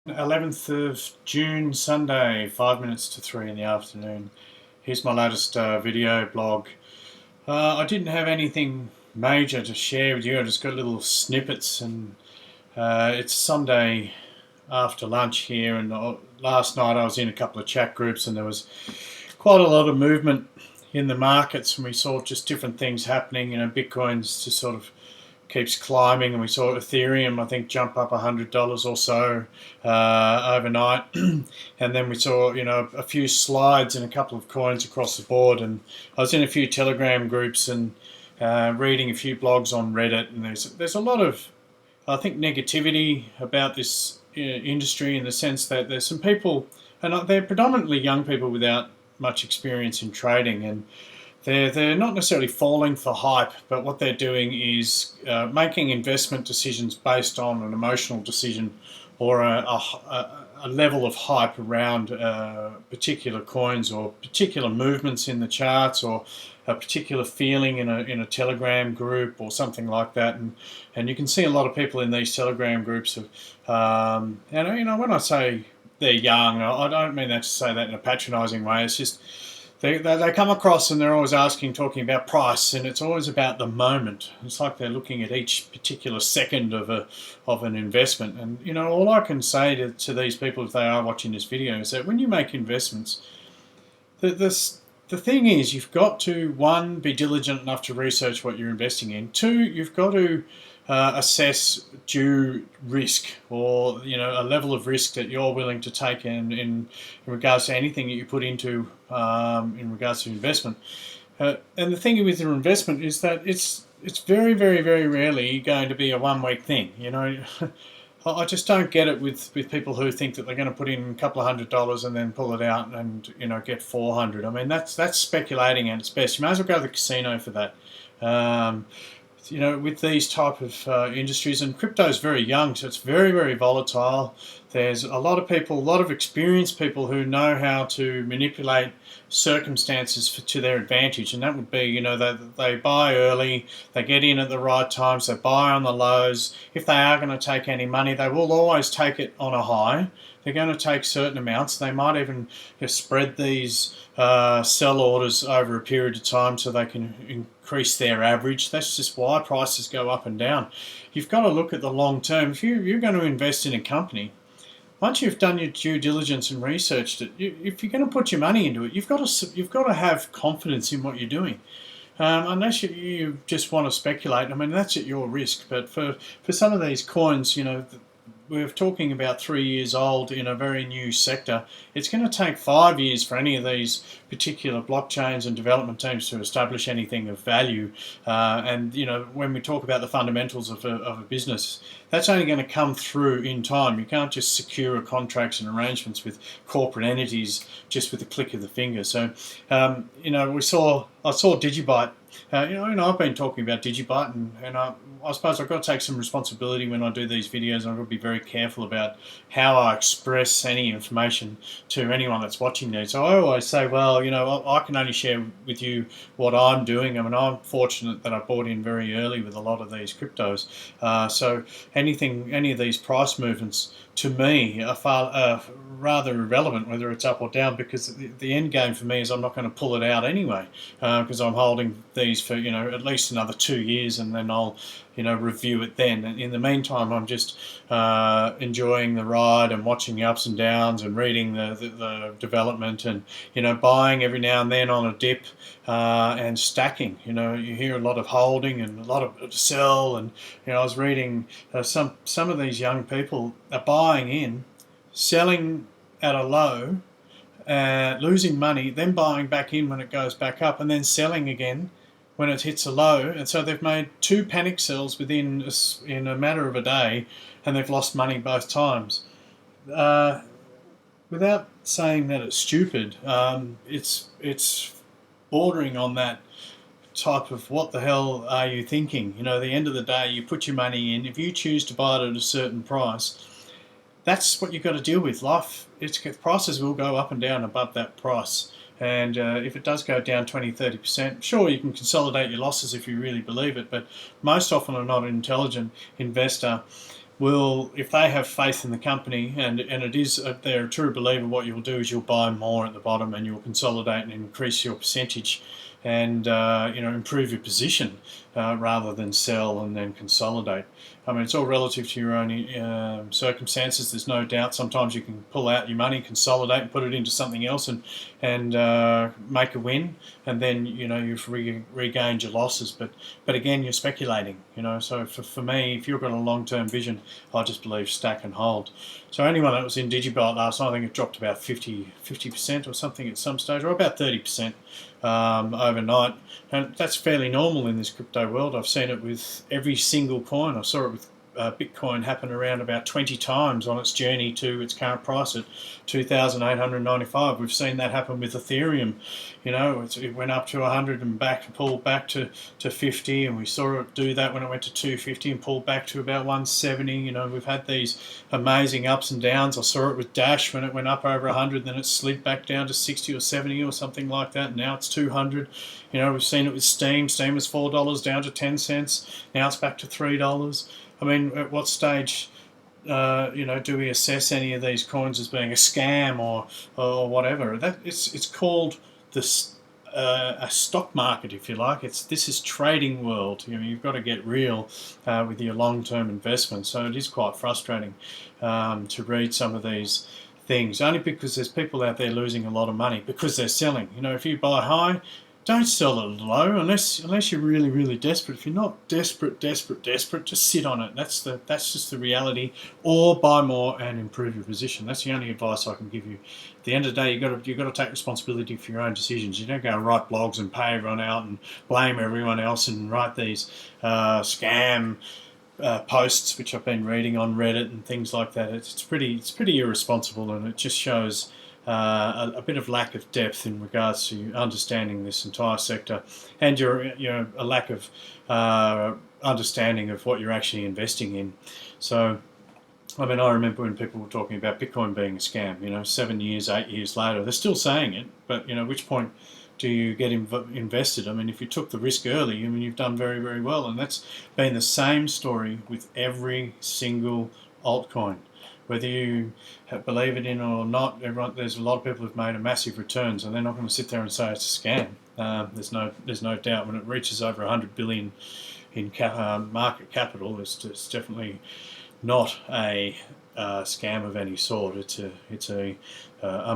11th of June, Sunday, 5 minutes to 3 in the afternoon. Here's my latest video blog. I didn't have anything major to share with you. I just got little snippets, and it's Sunday after lunch here, and last night I was in a couple of chat groups and there was quite a lot of movement in the markets, and we saw just different things happening. Bitcoin's just sort of keeps climbing, and we saw Ethereum, I think, jump up $100 or so overnight, and then we saw a few slides in a couple of coins across the board. And I was in a few Telegram groups and reading a few blogs on Reddit, and there's a lot of, I think, negativity about this industry, in the sense that there's some people, and they're predominantly young people without much experience in trading, and they're not necessarily falling for hype, but what they're doing is making investment decisions based on an emotional decision, or a level of hype around particular coins or particular movements in the charts, or a particular feeling in a Telegram group or something like that. And you can see a lot of people in these Telegram groups and when I say they're young, I don't mean that to say that in a patronising way. It's just they come across and they're always talking about price, and it's always about the moment. It's like they're looking at each particular second of an investment. And all I can say to these people, if they are watching this video, is that when you make investments, the thing is, you've got to, one, be diligent enough to research what you're investing in. Two, you've got to assess due risk, or a level of risk that you're willing to take in regards to anything that you put into in regards to investment. And the thing with your investment is that it's very, very, very rarely going to be a 1 week thing. I just don't get it with people who think that they're going to put in a couple of $100 and then pull it out and get 400. I mean, that's speculating at its best. You may as well go to the casino for that. With these type of industries, and crypto is very young, so it's very, very volatile. There's a lot of people, a lot of experienced people who know how to manipulate circumstances to their advantage, and that would be, they buy early, they get in at the right times, they buy on the lows. If they are going to take any money, they will always take it on a high. They're going to take certain amounts. They might even spread these sell orders over a period of time so they can increase their average. That's just why prices go up and down. You've got to look at the long term. If you're going to invest in a company, once you've done your due diligence and researched it, if you're going to put your money into it, you've got to have confidence in what you're doing. Unless you just want to speculate, I mean, that's at your risk. But for some of these coins, we're talking about 3 years old in a very new sector. It's going to take 5 years for any of these particular blockchains and development teams to establish anything of value. And when we talk about the fundamentals of a business, that's only going to come through in time. You can't just secure contracts and arrangements with corporate entities just with a click of the finger. So, I saw Digibyte. I've been talking about Digibyte, and I suppose I've got to take some responsibility when I do these videos. I've got to be very careful about how I express any information to anyone that's watching these. So I always say, well, I can only share with you what I'm doing. I mean, I'm fortunate that I bought in very early with a lot of these cryptos. So any of these price movements, to me, are rather irrelevant, whether it's up or down, because the end game for me is I'm not going to pull it out anyway, because I'm holding these for at least another 2 years, and then I'll review it then. And in the meantime, I'm just enjoying the ride and watching the ups and downs and reading the development, and buying every now and then on a dip, and stacking. You hear a lot of holding and a lot of sell, and I was reading some of these young people are buying in, selling at a low, losing money, then buying back in when it goes back up, and then selling again when it hits a low. And so they've made 2 panic sells in a matter of a day, and they've lost money both times. Without saying that it's stupid, it's bordering on that type of, what the hell are you thinking? At the end of the day, you put your money in. If you choose to buy it at a certain price, that's what you've got to deal with. Prices will go up and down above that price. And if it does go down 20-30%, sure, you can consolidate your losses if you really believe it, but most often or not, an intelligent investor will, if they have faith in the company, and it is, they're a true believer, what you'll do is you'll buy more at the bottom and you'll consolidate and increase your percentage, and improve your position, rather than sell and then consolidate. I mean, it's all relative to your own circumstances. There's no doubt. Sometimes you can pull out your money, consolidate, and put it into something else, and make a win, and then you've regained your losses. But again, you're speculating. So for me, if you've got a long-term vision, I just believe stack and hold. So anyone that was in DigiByte last night, I think it dropped about 50% or something at some stage, or about 30%. Overnight, and that's fairly normal in this crypto world. I've seen it with every single coin. I saw it with Bitcoin happen around about 20 times on its journey to its current price at 2,895. We've seen that happen with Ethereum. It went up to 100 and pulled back to 50, and we saw it do that when it went to 250 and pulled back to about 170. We've had these amazing ups and downs. I saw it with Dash when it went up over 100, then it slid back down to 60 or 70 or something like that. Now it's 200. We've seen it with Steam. Steam was $4 down to 10 cents. Now it's back to $3. I mean, at what stage, do we assess any of these coins as being a scam or whatever? It's called this a stock market, if you like. This is trading world. You've got to get real with your long-term investment. So it is quite frustrating to read some of these things, only because there's people out there losing a lot of money because they're selling. If you buy high, don't sell it low unless you're really, really desperate. If you're not desperate, just sit on it. That's just the reality. Or buy more and improve your position. That's the only advice I can give you. At the end of the day, you've got to take responsibility for your own decisions. You don't go and write blogs and pay everyone out and blame everyone else and write these scam posts, which I've been reading on Reddit and things like that. It's pretty irresponsible, and it just shows a bit of lack of depth in regards to understanding this entire sector, and a lack of understanding of what you're actually investing in. So, I mean, I remember when people were talking about Bitcoin being a scam. 7 years, 8 years later, they're still saying it. But at which point do you get invested? I mean, if you took the risk early, you've done very, very well. And that's been the same story with every single altcoin. Whether you believe it in or not, there's a lot of people who've made a massive return, so they're not going to sit there and say it's a scam. There's no doubt when it reaches over 100 billion in market capital, it's definitely not a scam of any sort. It's a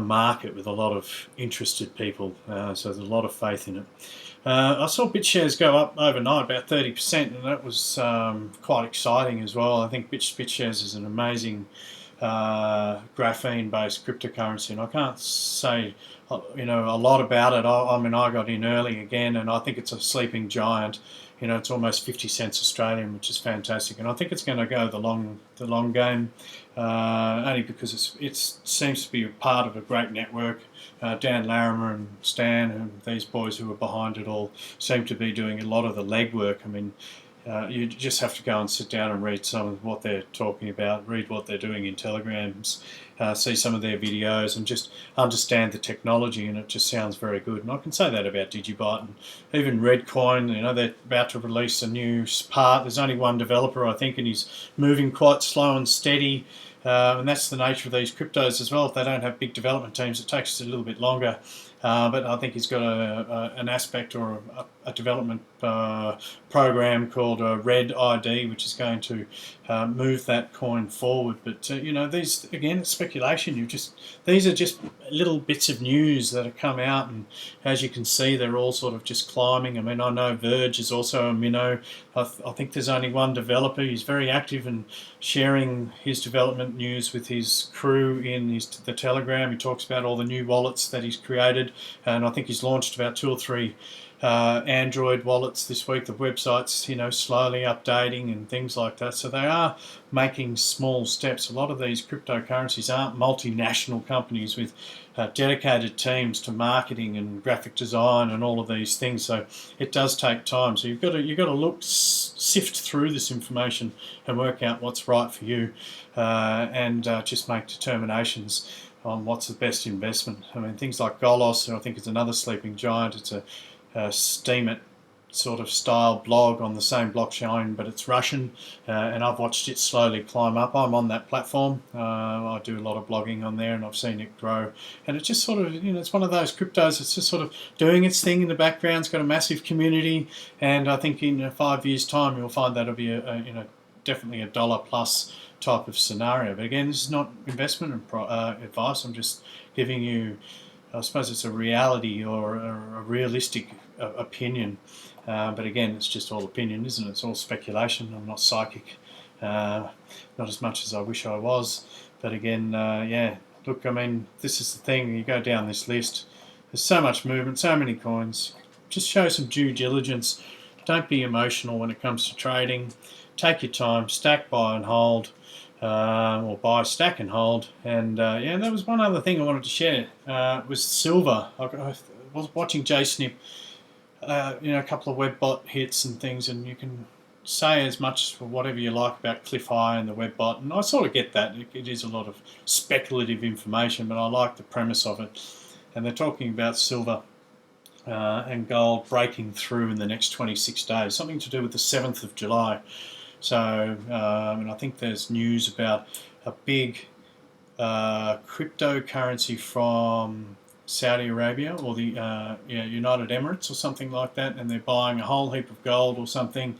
market with a lot of interested people, so there's a lot of faith in it. I saw BitShares go up overnight about 30%, and that was quite exciting as well. I think BitShares is an amazing graphene-based cryptocurrency, and I can't say a lot about it. I mean, I got in early again, and I think it's a sleeping giant. It's almost 50 cents Australian, which is fantastic, and I think it's going to go the long game, only because it seems to be a part of a great network. Dan Larimer and Stan and these boys who are behind it all seem to be doing a lot of the legwork. I mean, you just have to go and sit down and read some of what they're talking about, read what they're doing in Telegrams, see some of their videos, and just understand the technology, and it just sounds very good. And I can say that about DigiByte and even Redcoin. They're about to release a new part. There's only one developer, I think, and he's moving quite slow and steady. And that's the nature of these cryptos as well. If they don't have big development teams, it takes a little bit longer. But I think he's got an aspect or a development program called Red ID, which is going to move that coin forward. But these, again, it's speculation. These are just little bits of news that have come out, and as you can see, they're all sort of just climbing. I mean, I know Verge is also a minnow. I think there's only one developer. He's very active in sharing his development news with his crew in the Telegram. He talks about all the new wallets that he's created, and I think he's launched about 2 or 3 Android wallets this week. The website's slowly updating and things like that. So they are making small steps. A lot of these cryptocurrencies aren't multinational companies with dedicated teams to marketing and graphic design and all of these things. So it does take time. So you've got to sift through this information and work out what's right for you, and just make determinations on what's the best investment. I mean, things like Golos, I think, is another sleeping giant. It's a sort of style blog on the same blockchain, but it's Russian, and I've watched it slowly climb up. I'm on that platform. I do a lot of blogging on there, and I've seen it grow. And it's just sort of, it's one of those cryptos. It's just sort of doing its thing in the background. It's got a massive community, and I think in 5 years' time you'll find that'll be definitely a dollar plus type of scenario. But again, this is not investment advice. I'm just giving you, I suppose it's a reality or a realistic opinion. But again, it's just all opinion, isn't it? It's all speculation. I'm not psychic, not as much as I wish I was. But again, yeah, look, I mean, this is the thing. You go down this list, there's so much movement, so many coins. Just show some due diligence. Don't be emotional when it comes to trading. Take your time, stack, buy and hold. Or buy, stack and hold. And yeah, there was one other thing I wanted to share. Was silver. I was watching JSNIP, a couple of WebBot hits and things, and you can say as much for whatever you like about Cliff High and the WebBot, and I sort of get that. It is a lot of speculative information, but I like the premise of it. And they're talking about silver and gold breaking through in the next 26 days, something to do with the 7th of July. So, and I think there's news about a big cryptocurrency from Saudi Arabia or the United Emirates or something like that, and they're buying a whole heap of gold or something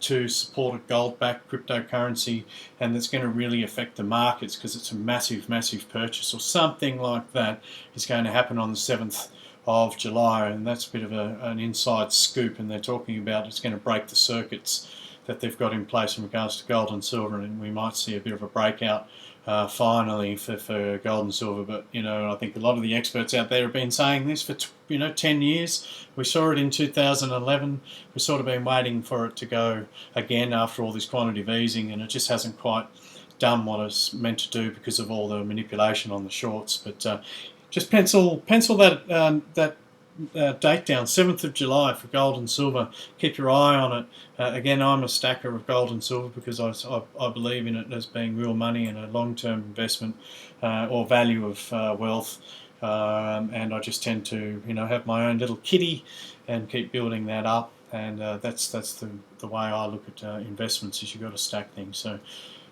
to support a gold-backed cryptocurrency, and it's going to really affect the markets because it's a massive, massive purchase or something like that is going to happen on the 7th of July, and that's a bit of an inside scoop, and they're talking about it's going to break the circuits that they've got in place in regards to gold and silver, and we might see a bit of a breakout finally for gold and silver. But I think a lot of the experts out there have been saying this for 10 years. We saw it in 2011. We've sort of been waiting for it to go again after all this quantitative easing, and it just hasn't quite done what it's meant to do because of all the manipulation on the shorts. But just pencil that date down, 7th of July for gold and silver. Keep your eye on it. Again, I'm a stacker of gold and silver because I believe in it as being real money and a long-term investment or value of wealth. And I just tend to, have my own little kitty and keep building that up. And that's the way I look at investments, is you've got to stack things. So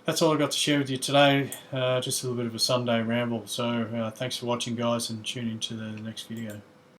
that's all I got to share with you today. Just a little bit of a Sunday ramble. So thanks for watching, guys, and tune into the next video.